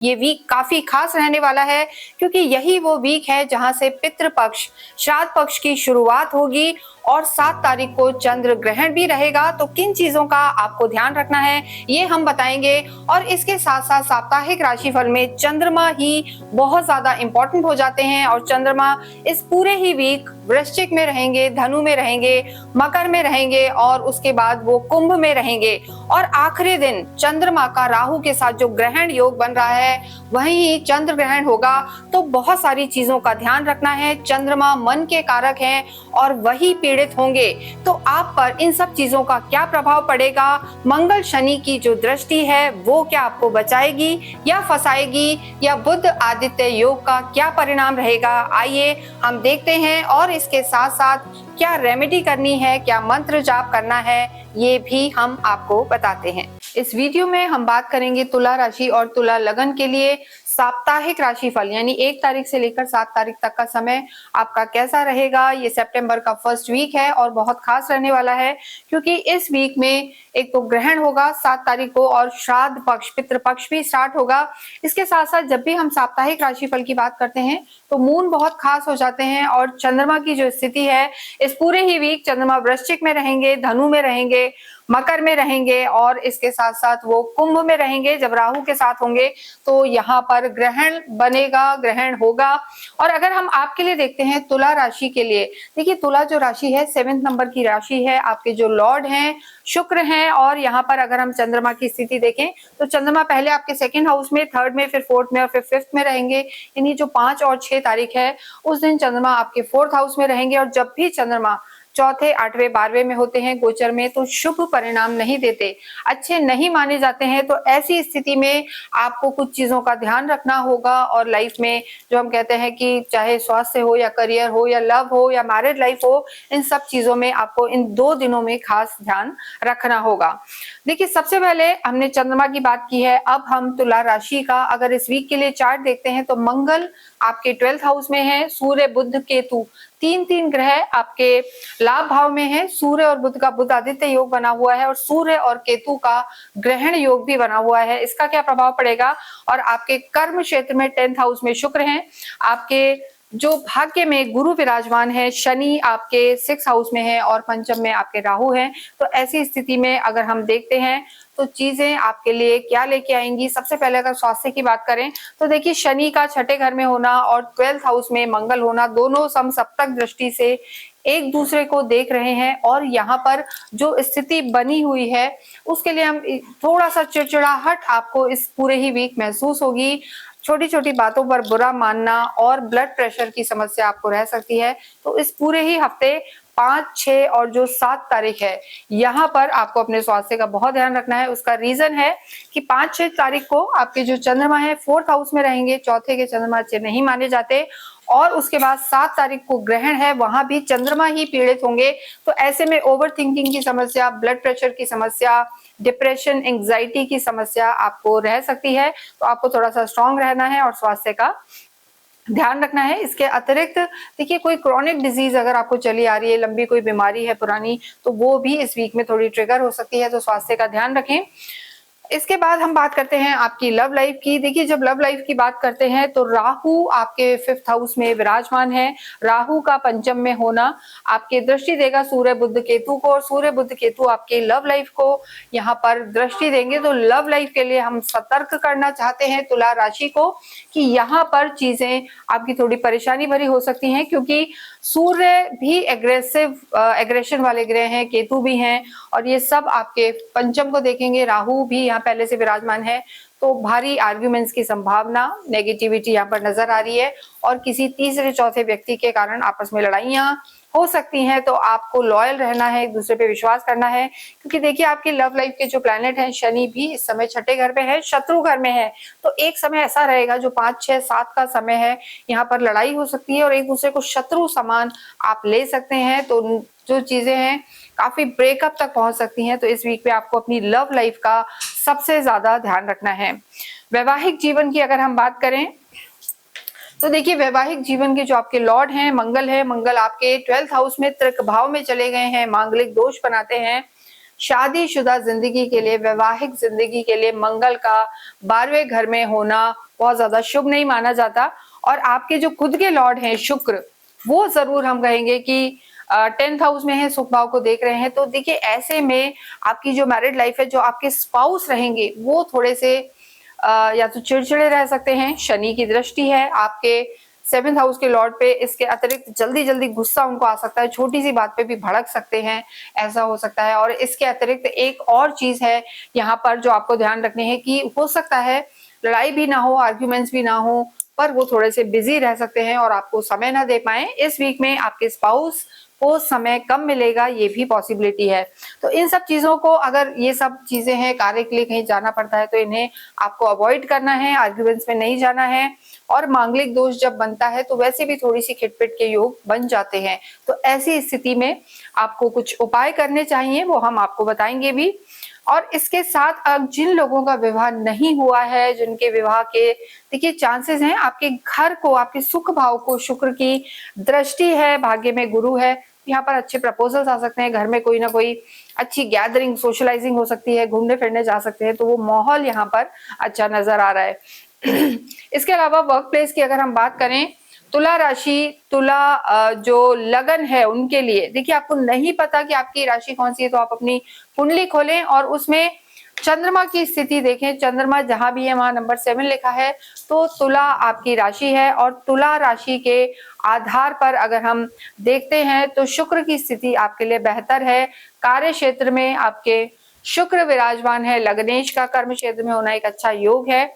ये वीक काफी खास रहने वाला है क्योंकि यही वो वीक है जहां से पितृपक्ष श्राद्ध पक्ष की शुरुआत होगी और 7 तारीख को चंद्र ग्रहण भी रहेगा। तो किन चीजों का आपको ध्यान रखना है ये हम बताएंगे और इसके साथ साथ साप्ताहिक राशिफल में चंद्रमा ही बहुत ज्यादा इंपॉर्टेंट हो जाते हैं और चंद्रमा इस पूरे ही वीक वृश्चिक में रहेंगे, धनु में रहेंगे, मकर में रहेंगे और उसके बाद वो कुंभ में रहेंगे और आखिरी दिन चंद्रमा का राहु के साथ जो ग्रहण योग बन रहा है वही चंद्र ग्रहण होगा। तो बहुत सारी चीजों का ध्यान रखना है। चंद्रमा मन के कारक हैं और वही पीड़ित होंगे। तो आप पर इन सब चीजों का क्या प्रभाव पड़ेगा, मंगल शनि की जो दृष्टि है वो क्या आपको बचाएगी या फंसाएगी, या बुध आदित्य योग का क्या परिणाम रहेगा, आइए हम देखते हैं। और इसके साथ साथ क्या रेमेडी करनी है, क्या मंत्र जाप करना है, ये भी हम आपको बताते हैं। इस वीडियो में हम बात करेंगे तुला राशि और तुला लगन के लिए साप्ताहिक राशिफल, यानी 1 तारीख से लेकर 7 तारीख तक का समय आपका कैसा रहेगा। ये सितंबर का फर्स्ट वीक है और बहुत खास रहने वाला है क्योंकि इस वीक में एक तो ग्रहण होगा 7 तारीख को और श्राद्ध पक्ष पितृपक्ष भी स्टार्ट होगा। इसके साथ साथ जब भी हम साप्ताहिक राशिफल की बात करते हैं तो मून बहुत खास हो जाते हैं और चंद्रमा की जो स्थिति है इस पूरे ही वीक चंद्रमा वृश्चिक में रहेंगे, धनु में रहेंगे, मकर में रहेंगे और इसके साथ साथ वो कुंभ में रहेंगे जब राहु के साथ होंगे। तो यहाँ पर ग्रहण बनेगा, ग्रहण होगा। और अगर हम आपके लिए देखते हैं तुला राशि के लिए, देखिए तुला जो राशि है 7वें नंबर की राशि है, आपके जो लॉर्ड हैं शुक्र हैं और यहाँ पर अगर हम चंद्रमा की स्थिति देखें तो चंद्रमा पहले आपके 2nd हाउस में, 3rd में, फिर 4th में और फिर 5th में रहेंगे। यानी जो 5 और 6 तारीख है उस दिन चंद्रमा आपके 4th हाउस में रहेंगे और जब भी चंद्रमा 4थे, 8वें, 12वें में होते हैं गोचर में तो शुभ परिणाम नहीं देते, अच्छे नहीं माने जाते हैं। तो ऐसी स्थिति में आपको कुछ चीजों का ध्यान रखना होगा और लाइफ में जो हम कहते हैं कि चाहे स्वास्थ्य हो या करियर हो या लव हो या मैरिड लाइफ हो, इन सब चीजों में आपको इन 2 दिनों में खास ध्यान रखना होगा। देखिए सबसे पहले हमने चंद्रमा की बात की है, अब हम तुला राशि का अगर इस वीक के लिए चार्ट देखते हैं तो मंगल आपके 12th हाउस में है, सूर्य बुध केतु 3 ग्रह आपके लाभ भाव में है। सूर्य और बुध का बुध आदित्य योग बना हुआ है और सूर्य और केतु का ग्रहण योग भी बना हुआ है। इसका क्या प्रभाव पड़ेगा, और आपके कर्म क्षेत्र में 10th हाउस में शुक्र हैं, आपके जो भाग्य में गुरु विराजमान है, शनि आपके 6th हाउस में है और पंचम में आपके राहु हैं। तो ऐसी स्थिति में अगर हम देखते हैं तो चीजें आपके लिए क्या लेके आएंगी। सबसे पहले अगर स्वास्थ्य की बात करें तो देखिए शनि का 6ठे घर में होना और 12th हाउस में मंगल होना, दोनों समसप्तक दृष्टि से एक दूसरे को देख रहे हैं और यहाँ पर जो स्थिति बनी हुई है उसके लिए हम थोड़ा सा चिड़चिड़ाहट आपको इस पूरे ही वीक महसूस होगी। छोटी छोटी बातों पर बुरा मानना और ब्लड प्रेशर की समस्या आपको रह सकती है। तो इस पूरे ही हफ्ते 5, 6 और जो 7 तारीख है यहाँ पर आपको अपने स्वास्थ्य का बहुत ध्यान रखना है। उसका रीजन है कि 5, 6 तारीख को आपके जो चंद्रमा है 4th हाउस में रहेंगे, चौथे के चंद्रमा अच्छे नहीं माने जाते और उसके बाद 7 तारीख को ग्रहण है, वहां भी चंद्रमा ही पीड़ित होंगे। तो ऐसे में ओवर थिंकिंग की समस्या, ब्लड प्रेशर की समस्या, डिप्रेशन, एंग्जाइटी की समस्या आपको रह सकती है। तो आपको थोड़ा सा स्ट्रांग रहना है और स्वास्थ्य का ध्यान रखना है। इसके अतिरिक्त देखिए कोई क्रॉनिक डिजीज अगर आपको चली आ रही है, लंबी कोई बीमारी है पुरानी, तो वो भी इस वीक में थोड़ी ट्रिगर हो सकती है। तो स्वास्थ्य का ध्यान रखें। इसके बाद हम बात करते हैं आपकी लव लाइफ की। देखिए जब लव लाइफ की बात करते हैं तो राहु आपके 5th हाउस में विराजमान है। राहु का पंचम में होना आपके दृष्टि देगा सूर्य बुध केतु को और सूर्य बुध केतु आपके लव लाइफ को यहाँ पर दृष्टि देंगे। तो लव लाइफ के लिए हम सतर्क करना चाहते हैं तुला राशि को कि यहाँ पर चीजें आपकी थोड़ी परेशानी भरी हो सकती हैं क्योंकि सूर्य भी एग्रेशन वाले ग्रह हैं, केतु भी हैं और ये सब आपके पंचम को देखेंगे। राहु भी यहाँ पहले से विराजमान है। तो भारी आर्ग्यूमेंट्स की संभावना, नेगेटिविटी यहाँ पर नजर आ रही है और किसी तीसरे चौथे व्यक्ति के कारण आपस में लड़ाइयां हो सकती हैं। तो आपको लॉयल रहना है, एक दूसरे पे विश्वास करना है क्योंकि देखिए आपकी लव लाइफ के जो प्लैनेट हैं, शनि भी इस समय 6ठे घर पे है, शत्रु घर में है। तो एक समय ऐसा रहेगा जो 5, 6, 7 का समय है, यहाँ पर लड़ाई हो सकती है और एक दूसरे को शत्रु समान आप ले सकते हैं। तो जो चीजें हैं काफी ब्रेकअप तक पहुंच सकती हैं। तो इस वीक पे आपको अपनी लव लाइफ का सबसे ज्यादा ध्यान रखना है। वैवाहिक जीवन की अगर हम बात करें तो देखिए वैवाहिक जीवन के जो आपके लॉर्ड हैं मंगल है, मंगल आपके 12th हाउस में त्रिक भाव में चले गए हैं, मांगलिक दोष बनाते हैं। शादीशुदा जिंदगी के लिए, वैवाहिक जिंदगी के लिए मंगल का 12वें घर में होना बहुत ज्यादा शुभ नहीं माना जाता। और आपके जो खुद के लॉर्ड हैं शुक्र, वो जरूर हम कहेंगे कि 10th हाउस में है, सुख भाव को देख रहे हैं। तो देखिए ऐसे में आपकी जो मैरिड लाइफ है, जो आपके स्पाउस रहेंगे वो थोड़े से या तो चिड़चिड़े रह सकते हैं। शनि की दृष्टि है आपके 7th हाउस के लॉर्ड पे, इसके अतिरिक्त जल्दी जल्दी गुस्सा उनको आ सकता है, छोटी सी बात पे भी भड़क सकते हैं, ऐसा हो सकता है। और इसके अतिरिक्त एक और चीज है यहाँ पर जो आपको ध्यान रखनी है कि हो सकता है लड़ाई भी ना हो, आर्ग्यूमेंट्स भी ना हो, पर वो थोड़े से बिजी रह सकते हैं और आपको समय ना दे पाए। इस वीक में आपके स्पाउस को समय कम मिलेगा, ये भी पॉसिबिलिटी है। तो इन सब चीजों को, अगर ये सब चीजें हैं, कार्य के लिए कहीं जाना पड़ता है तो इन्हें आपको अवॉइड करना है, आर्ग्यूमेंट्स में नहीं जाना है। और मांगलिक दोष जब बनता है तो वैसे भी थोड़ी सी खिटपिट के योग बन जाते हैं। तो ऐसी स्थिति में आपको कुछ उपाय करने चाहिए, वो हम आपको बताएंगे भी। और इसके साथ अब जिन लोगों का विवाह नहीं हुआ है, जिनके विवाह के देखिए चांसेस हैं, आपके घर को, आपके सुख भाव को शुक्र की दृष्टि है, भाग्य में गुरु है, यहाँ पर अच्छे प्रपोजल्स आ सकते हैं। घर में कोई ना कोई अच्छी गैदरिंग, सोशलाइजिंग हो सकती है, घूमने फिरने जा सकते हैं। तो वो माहौल यहाँ पर अच्छा नजर आ रहा है। इसके अलावा वर्क प्लेस की अगर हम बात करें, तुला राशि, तुला जो लगन है उनके लिए, देखिए आपको नहीं पता कि आपकी राशि कौन सी है, तो आप अपनी कुंडली खोलें और उसमें चंद्रमा की स्थिति देखें। चंद्रमा जहां भी है वहां नंबर 7 लिखा है, तो तुला आपकी राशि है। और तुला राशि के आधार पर अगर हम देखते हैं तो शुक्र की स्थिति आपके लिए बेहतर है। कार्य क्षेत्र में आपके शुक्र विराजमान है, लग्नेश का कर्म क्षेत्र में होना एक अच्छा योग है।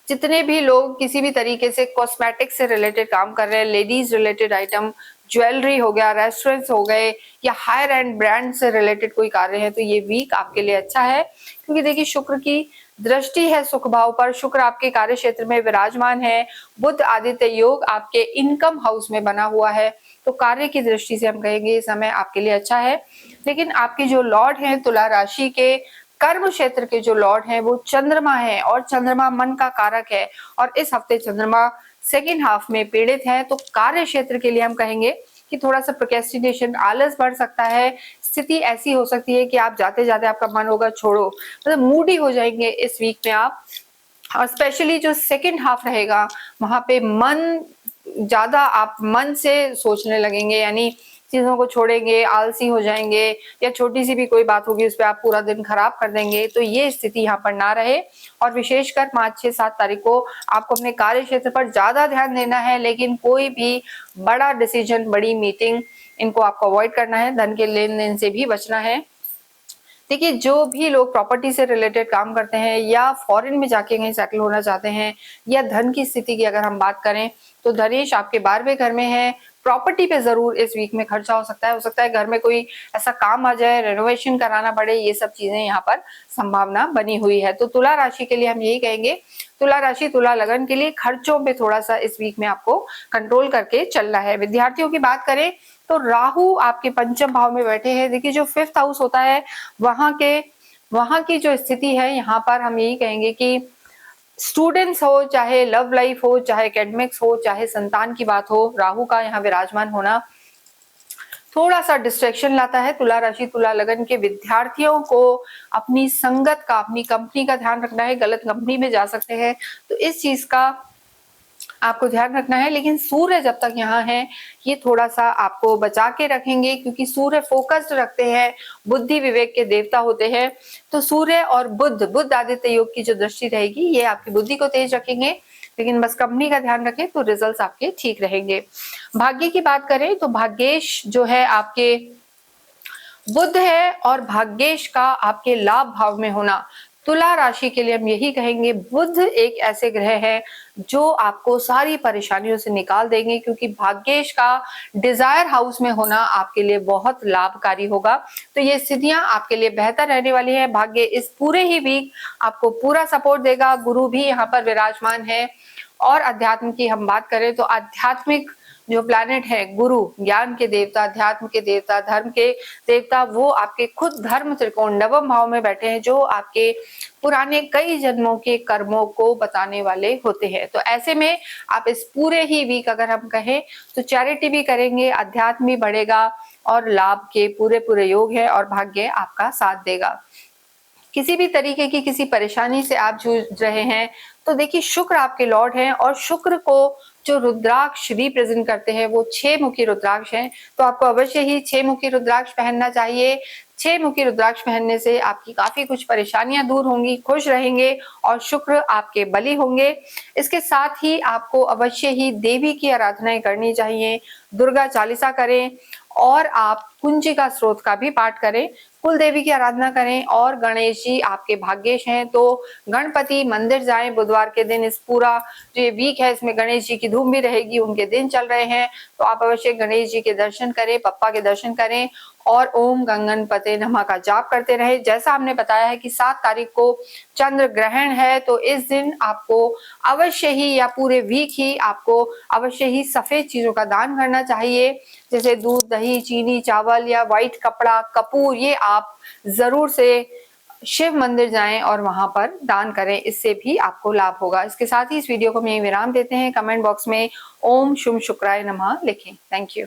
जितने भी लोग किसी भी तरीके से कॉस्मेटिक से रिलेटेड काम कर रहे हैं, लेडीज रिलेटेड आइटम, ज्वेलरी हो गया, रेस्टोरेंट्स हो गए, या हायर एंड ब्रांड से रिलेटेड कोई कार्य है, तो ये वीक आपके लिए अच्छा है। क्योंकि देखिए शुक्र की दृष्टि है सुख भाव पर, शुक्र आपके कार्य क्षेत्र में विराजमान है, बुध आदित्य योग आपके इनकम हाउस में बना हुआ है। तो कार्य की दृष्टि से हम कहेंगे ये समय आपके लिए अच्छा है। लेकिन आपके जो लॉर्ड हैं तुला राशि के, कर्म क्षेत्र के जो लॉर्ड हैं वो चंद्रमा है, और चंद्रमा मन का कारक है। और इस हफ्ते चंद्रमा सेकेंड हाफ में पीड़ित है। तो कार्य क्षेत्र के लिए हम कहेंगे कि थोड़ा सा प्रोक्रेस्टिनेशन, आलस बढ़ सकता है। स्थिति ऐसी हो सकती है कि आप जाते जाते आपका मन होगा छोड़ो, मतलब मूडी हो जाएंगे इस वीक में आप। और स्पेशली जो सेकेंड हाफ रहेगा वहां पे मन ज्यादा, आप मन से सोचने लगेंगे, यानी चीजों को छोड़ेंगे, आलसी हो जाएंगे, या छोटी सी भी कोई बात होगी उस पर आप पूरा दिन खराब कर देंगे। तो ये स्थिति यहाँ पर ना रहे। और विशेषकर 5, 6, 7 तारीख को आपको अपने कार्य क्षेत्र पर ज्यादा ध्यान देना है। लेकिन कोई भी बड़ा डिसीजन, बड़ी मीटिंग, इनको आपको अवॉइड करना है। धन के लेन देन से भी बचना है। देखिए जो भी लोग प्रॉपर्टी से रिलेटेड काम करते हैं, या फॉरेन में जाके कहीं सेटल होना चाहते हैं, या धन की स्थिति की अगर हम बात करें तो धनेश आपके 12वें घर में है। प्रॉपर्टी पे जरूर इस वीक में खर्चा हो सकता है घर में कोई ऐसा काम आ जाए, रेनोवेशन कराना पड़े, ये सब चीजें यहाँ पर संभावना बनी हुई है। तो तुला राशि के लिए हम यही कहेंगे, तुला राशि, तुला लगन के लिए खर्चों पे थोड़ा सा इस वीक में आपको कंट्रोल करके चलना है। विद्यार्थियों की बात करें तो राहु आपके पंचम भाव में बैठे हैं। देखिए जो 5th हाउस होता है वहां की जो स्थिति है, यहाँ पर हम यही कहेंगे कि स्टूडेंट्स हो, चाहे लव लाइफ हो, चाहे एकेडमिक्स हो, चाहे संतान की बात हो, राहु का यहाँ विराजमान होना थोड़ा सा डिस्ट्रैक्शन लाता है। तुला राशि, तुला लगन के विद्यार्थियों को अपनी संगत का, अपनी कंपनी का ध्यान रखना है। गलत कंपनी में जा सकते हैं, तो इस चीज का आपको ध्यान रखना है। लेकिन सूर्य जब तक यहाँ है, ये थोड़ा सा आपको बचा के रखेंगे, क्योंकि सूर्य फोकस्ड रखते हैं, बुद्धि विवेक के देवता होते हैं। तो सूर्य और बुध आदित्य योग की जो दृष्टि रहेगी, ये आपकी बुद्धि को तेज रखेंगे। लेकिन बस कंपनी का ध्यान रखें तो रिजल्ट्स आपके ठीक रहेंगे। भाग्य की बात करें तो भाग्येश जो है आपके बुध है, और भाग्येश का आपके लाभ भाव में होना, तुला राशि के लिए हम यही कहेंगे, बुध एक ऐसे ग्रह है जो आपको सारी परेशानियों से निकाल देंगे। क्योंकि भाग्येश का डिजायर हाउस में होना आपके लिए बहुत लाभकारी होगा। तो ये स्थितियां आपके लिए बेहतर रहने वाली है। भाग्य इस पूरे ही वीक आपको पूरा सपोर्ट देगा। गुरु भी यहाँ पर विराजमान है। और अध्यात्म की हम बात करें तो आध्यात्मिक जो प्लैनेट है, गुरु ज्ञान के देवता, अध्यात्म के देवता, धर्म के देवता, वो आपके खुद धर्म त्रिकोण नवम भाव में बैठे हैं, जो आपके पुराने कई जन्मों के कर्मों को बताने वाले होते हैं। तो ऐसे में आप इस पूरे ही वीक अगर हम कहें तो चैरिटी भी करेंगे, अध्यात्म भी बढ़ेगा, और लाभ के पूरे योग है, और भाग्य आपका साथ देगा। किसी भी तरीके की किसी परेशानी से आप जूझ रहे हैं, तो देखिए शुक्र आपके लॉर्ड हैं और शुक्र को जो रुद्राक्ष रिप्रेजेंट करते हैं वो 6 मुखी रुद्राक्ष हैं। तो आपको अवश्य ही 6 मुखी रुद्राक्ष पहनना चाहिए। 6 मुखी रुद्राक्ष पहनने से आपकी काफी कुछ परेशानियां दूर होंगी, खुश रहेंगे और शुक्र आपके बली होंगे। इसके साथ ही आपको अवश्य ही देवी की आराधनाएं करनी चाहिए। दुर्गा चालीसा करें और आप कुंजिका स्रोत का भी पाठ करें, कुल देवी की आराधना करें और गणेश जी आपके भाग्येश हैं, तो गणपति मंदिर जाएं बुधवार के दिन। इस पूरा जो ये वीक है इसमें गणेश जी की धूम भी रहेगी, उनके दिन चल रहे हैं, तो आप अवश्य गणेश जी के दर्शन करें, पप्पा के दर्शन करें और ओम गंगनपते नमः का जाप करते रहे। जैसा हमने बताया है कि 7 तारीख को चंद्र ग्रहण है, तो इस दिन आपको अवश्य ही या पूरे वीक ही आपको अवश्य ही सफेद चीजों का दान करना चाहिए, जैसे दूध, दही, चीनी, चावल या व्हाइट कपड़ा, कपूर, ये आप जरूर से शिव मंदिर जाएं और वहां पर दान करें, इससे भी आपको लाभ होगा। इसके साथ ही इस वीडियो को हम यहीं विराम देते हैं। कमेंट बॉक्स में ओम शुभ शुक्राय नमः लिखें। Thank you.